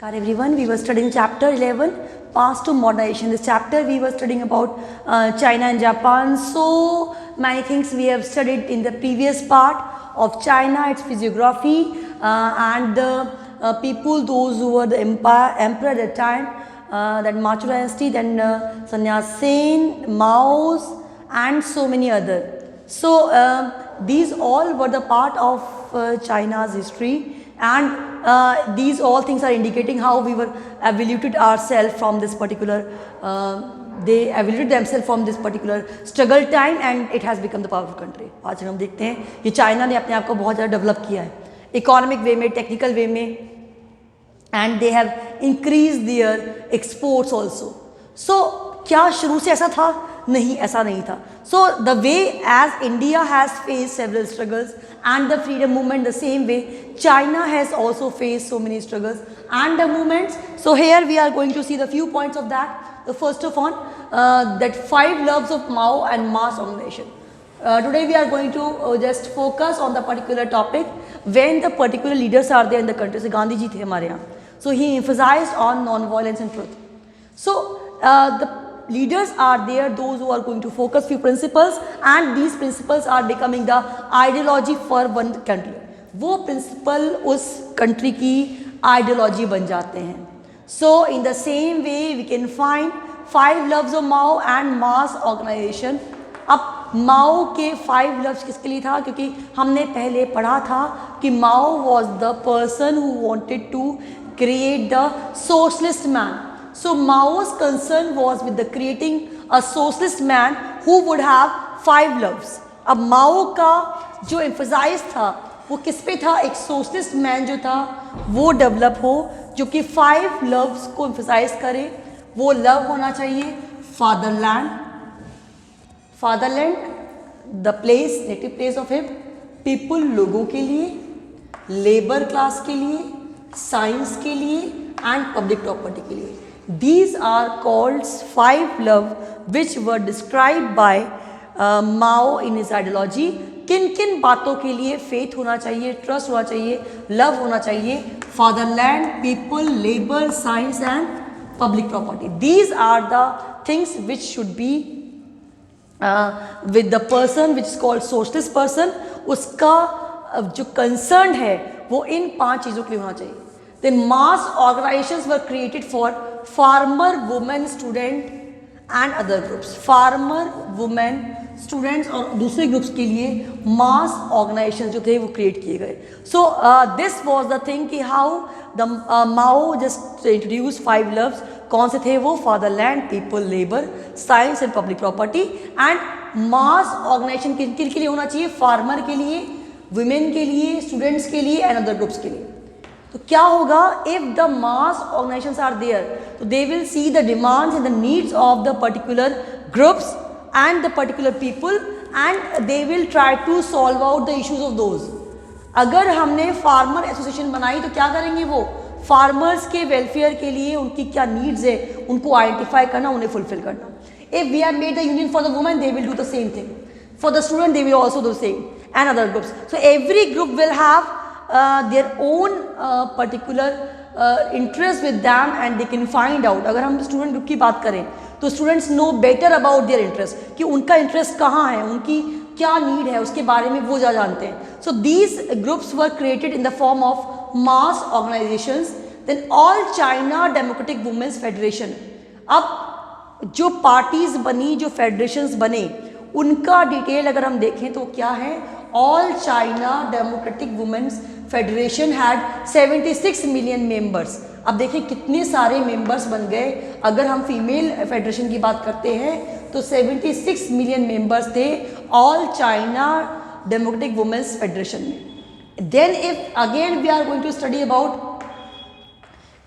Hi everyone, we were studying chapter 11, past to modernization. This chapter we were studying about China and Japan. So many things we have studied in the previous part of China, its physiography and the people, those who were the emperor at that time, that Manchu dynasty, then Sannyas Sen, Mao's and so many other. So these all were the part of China's history, and these all things are indicating how we were evaluated ourselves from this particular they evaluated themselves from this particular struggle time and it has become the powerful country. आज हम देखते हैं कि China ने अपने आप को बहुत ज़्यादा डेवलप किया है इकोनॉमिक वे में, टेक्निकल वे में, and they have increase their exports also. So क्या शुरू से ऐसा था? नहीं, ऐसा नहीं था. So the way as India has faced several struggles and the freedom movement, the same way China has also faced so many struggles and the movements. So here we are going to see the few points of that. The first of all, that 5 loves of Mao and Mass Organization. Today we are going to just focus on the particular topic when the particular leaders are there in the country. So Gandhi ji the hamare yahan. So he emphasized on non-violence and truth. So the leaders are there, those who are going to focus few principles and these principles are becoming the ideology for one country. वो principle उस country की ideology बन जाते हैं. So in the same way we can find 5 loves of Mao and Mass Organization. अब माओ के 5 loves किसके लिए था? क्योंकि हमने पहले पढ़ा था कि माओ was the person who wanted to create the socialist man. So Mao's concern was with the creating a socialist man who would have 5 loves. अब माओ का जो emphasize था वो किस पे था? एक socialist man जो था वो develop हो जो कि 5 loves को emphasize करे. वो love होना चाहिए fatherland, the place, native place of him, people लोगों के लिए, labor class के लिए, science के लिए and public property के लिए. These are called 5 love which were described by Mao in his ideology. किन किन बातों के लिए faith होना चाहिए, trust होना चाहिए, love होना चाहिए? Fatherland, people, labor, science and public property. These are the things which should be with the person which is called socialist person. उसका जो concern है वो इन 5 चीज़ों के लिए होना चाहिए. Then mass organizations were created for farmer, women, student and other groups. Farmer, women, students और दूसरे ग्रुप्स के लिए mass organizations जो थे वो create किए गए. So this was the thing कि how the Mao just introduced 5 loves. कौन से थे वो? Fatherland, people, labor, science and public property. And mass organization किन किन के लिए होना चाहिए? Farmer के लिए, women के लिए, students के लिए and other groups के लिए. तो क्या होगा? if the mass organizations are there, so they will see the demands and the needs of the particular groups and the particular people and they will try to solve out the issues of those. अगर हमने farmer association बनाई तो क्या करेंगे? वो farmers के welfare के लिए उनकी क्या नीड्स है उनको आइडेंटिफाई करना, उन्हें फुलफिल करना. if we have made the union for the women, they will do the same thing. For the student, they will also do the same and other groups. So every group will have their own particular interest with them and they can find out. अगर हम student group की बात करें तो students know better about their interest कि उनका interest कहाँ है, उनकी क्या नीड है, उसके बारे में वो ज़्यादा जानते हैं. So these groups were created in the form of mass organisations. Then all China democratic women's federation. अब जो पार्टीज बनी, जो फेडरेशंस बने, उनका डिटेल अगर हम देखें तो क्या है? All China democratic women's federation had 76 million members. अब देखिए कितने सारे मेंबर्स बन गए. अगर हम फीमेल फेडरेशन की बात करते हैं तो 76 मिलियन मेंबर्स थे all China democratic women's federation में. Then if again we are going to study about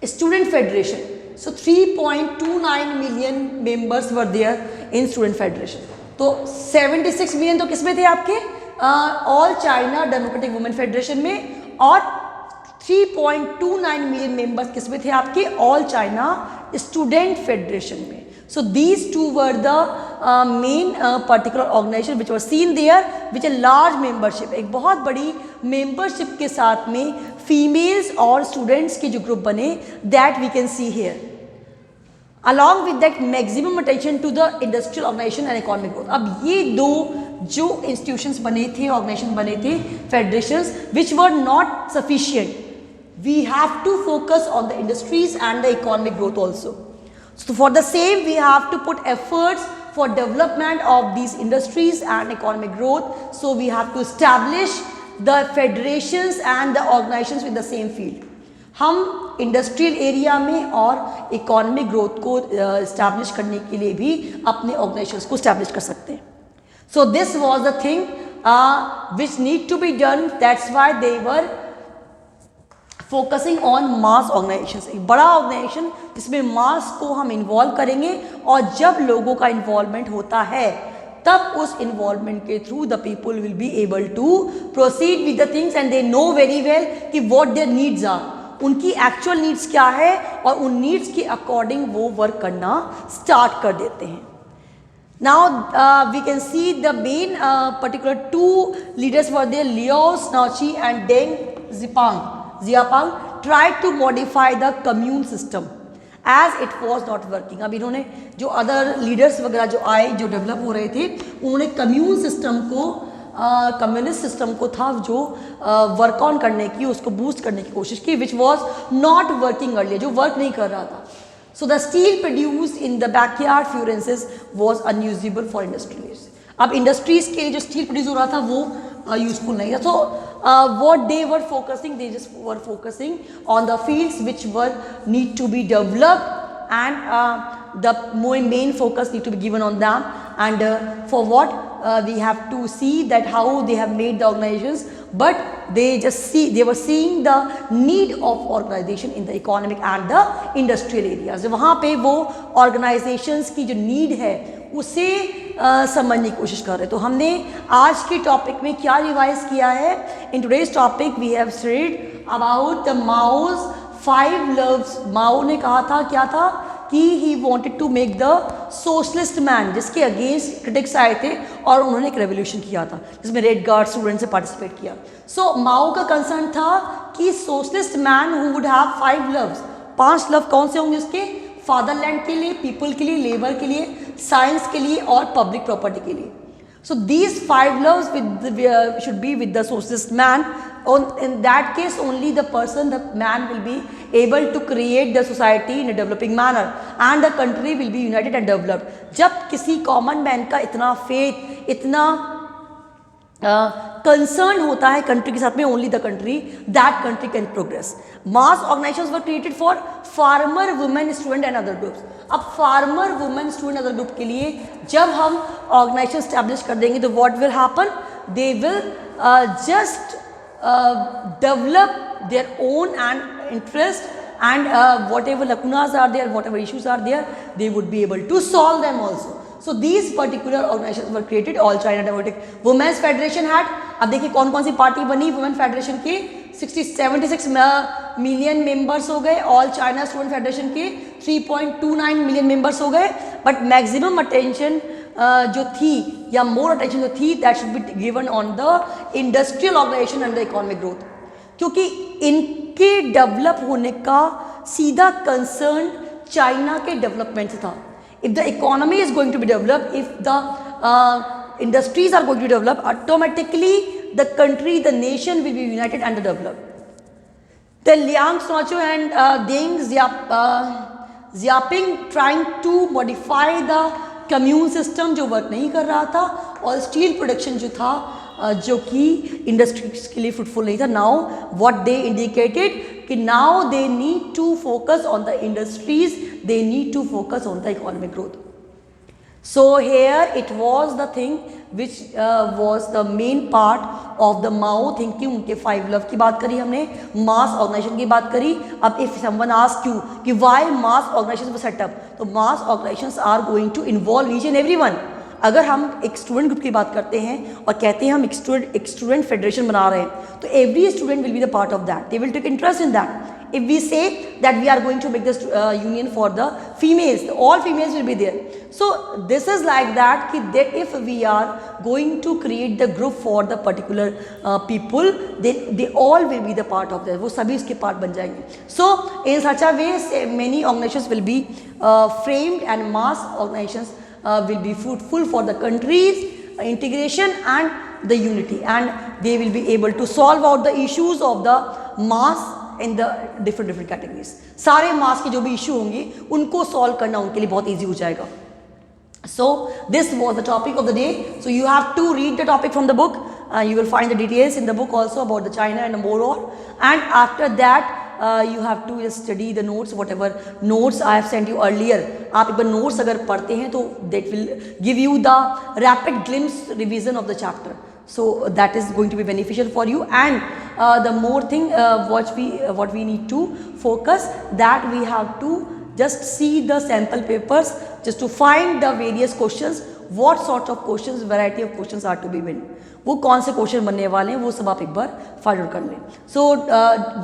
student federation, so 3.29 million members were there in student federation. तो 76 मिलियन तो किसमें थे आपके? All China democratic women federation में, और 3.29 million members किसमें थे आपके? ऑल चाइना स्टूडेंट फेडरेशन में. So these two were the main particular organization which were seen there, which a large membership, एक बहुत बड़ी membership के साथ में फीमेल्स और स्टूडेंट्स के जो ग्रुप बने, that we can see here. Along with that maximum attention to the industrial organisation and economic growth. अब ये दो जो इंस्टीट्यूशंस बने थे, ऑर्गेनाइजेशन बने थे, federations, which were not sufficient, we have to focus on the industries and the economic growth also. So for the same, we have to put efforts for development of these industries and economic growth. So we have to establish the federations and the organizations with the same field. हम industrial area में और economic growth को establish करने के लिए भी अपने organisations को इस्टेब्लिश कर सकते हैं। So this was the thing which need to be done, that's why they were focusing on mass organisation. एक बड़ा ऑर्गेनाइजेशन जिसमें मास को हम इन्वॉल्व करेंगे, और जब लोगों का इन्वॉल्वमेंट होता है तब उस इन्वॉल्वमेंट के through the people will be able to proceed with the things and they know very well कि व्हाट देयर नीड्स आर, उनकी एक्चुअल नीड्स क्या है, और उन नीड्स के अकॉर्डिंग वो वर्क करना स्टार्ट कर देते हैं। Now we can see the main particular two leaders were there, Liao Shaoqi and Deng Xiaoping tried to modify the commune system as it was not working। अब इन्होंने जो other leaders वगैरह जो आए, जो डेवलप हो रहे थे, उन्होंने कम्यून सिस्टम को, कम्युनिस्ट सिस्टम को था जो वर्क ऑन करने की, उसको बूस्ट करने की कोशिश की, which was not working earlier, जो वर्क नहीं कर रहा था। So the steel produced in the backyard furnaces was unusable for industries। अब इंडस्ट्रीज के लिए जो स्टील प्रोड्यूस हो रहा था वो यूजफुल नहीं था। So what they were focusing, they just were focusing on the fields which were need to be developed, and the main focus need to be given on them, and for what we have to see that how they have made the organizations, but they were seeing the need of organization in the economic and the industrial areas। वहाँ पे वो organizations की जो need है उसे समझने की कोशिश कर रहे। तो हमने आज के टॉपिक में क्या रिवाइज किया है? In today's topic we have studied about the Mao's 5 loves. Mao ने कहा था, क्या था कि he wanted to make the socialist man, जिसके अगेंस्ट क्रिटिक्स आए थे और उन्होंने एक रेवोल्यूशन किया था जिसमें रेड गार्ड स्टूडेंट से पार्टिसिपेट किया। सो माओ का कंसर्न था कि socialist man who would have 5 loves, 5 love कौन से होंगे उसके? फादरलैंड के लिए, पीपल के लिए, लेबर के लिए, साइंस के लिए और पब्लिक प्रॉपर्टी के लिए। So these 5 loves should be with the socialist man. In that case only the man will be able to create the society in a developing manner and the country will be united and developed। जब किसी common man का इतना faith, इतना concern होता है country के साथ में, only the country, that country can progress. Mass organisations were created for farmer, women, student and other groups. अब farmer, women, student, other group के लिए जब हम ऑर्गेनाइजेशन स्टैब्लिश कर देंगे तो what will happen? They will just develop their own and interest, and whatever lacunas are there, whatever issues are there, they would be able to solve them also। So these particular organizations were created। All China Democratic Women's Federation had, अब देखिए कौन कौन सी party बनी women federation के, 76 million members हो गए। All China student federation के 3.29 million members हो गए। बट मैक्सिमम अटेंशन जो थी, या मोर अटेंशन जो थी, that should be given on the industrial organisation and the economic growth, क्योंकि इनके डेवलप होने का सीधा कंसर्न चाइना के डेवलपमेंट से था। If the economy is going to be developed, if the industries are going to develop, automatically the country, the nation will be united and developed। The Liang Shaoqi and Deng Xiaoping trying to modify the commune system जो work नहीं कर रहा था, और steel production जो था जो कि इंडस्ट्रीज के लिए फ्रूटफुल नहीं था। नाउ व्हाट दे इंडिकेटेड कि now they need to focus on the industries, they need to focus on the economic growth. So here it was the thing which was the main part of the Mao thinking. उनके 5 love की बात करी हमने, मास organisation की बात करी। अब if someone ask you कि why mass organisation were set up, तो mass organisations are going to involve each and everyone. अगर हम एक स्टूडेंट ग्रुप की बात करते हैं और कहते हैं हम एक स्टूडेंट फेडरेशन बना रहे हैं, तो every student will be the part of that, they will take interest in that. If we say that we are going to make this union for the females, all females will be there. So this is like that that if we are going to create the group for the particular people, they all will be the part of that, वो सभी इसके part बन जाएंगे. So in such a way many organizations will be framed and mass organizations will be fruitful for the countries integration and the unity, and they will be able to solve out the issues of the mass in the different categories. सारे mass के जो भी issue होंगे उनको solve करना उनके लिए बहुत easy हो जाएगा. So this was the topic of the day. So you have to read the topic from the book. You will find the details in the book also about the China and the more. And after that you have to just study the notes, whatever notes I have sent you earlier. आप एक बार notes अगर पढ़ते हैं तो that will give you the rapid glimpse revision of the chapter. So that is going to be beneficial for you. And the more thing what we need to focus, that we have to just see the sample papers just to find the various questions, what sort of questions, variety of questions are to be made. वो कौन से question बनने वाले हैं वो सब आप एक बार फाइंड आउट कर लें. सो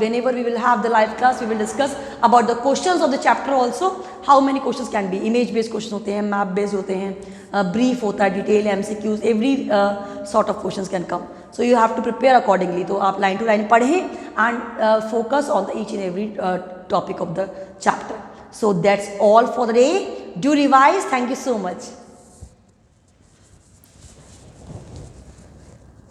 whenever we will have the live class, we will discuss about the questions of the chapter also. How many questions can be? Image based questions होते हैं, map based होते हैं, brief होता है, detail, MCQs, every sort of questions can come. So you have to prepare accordingly. तो आप line to line पढ़ें and focus on the each and every topic of the chapter. So that's all for the day. Do revise. Thank you so much.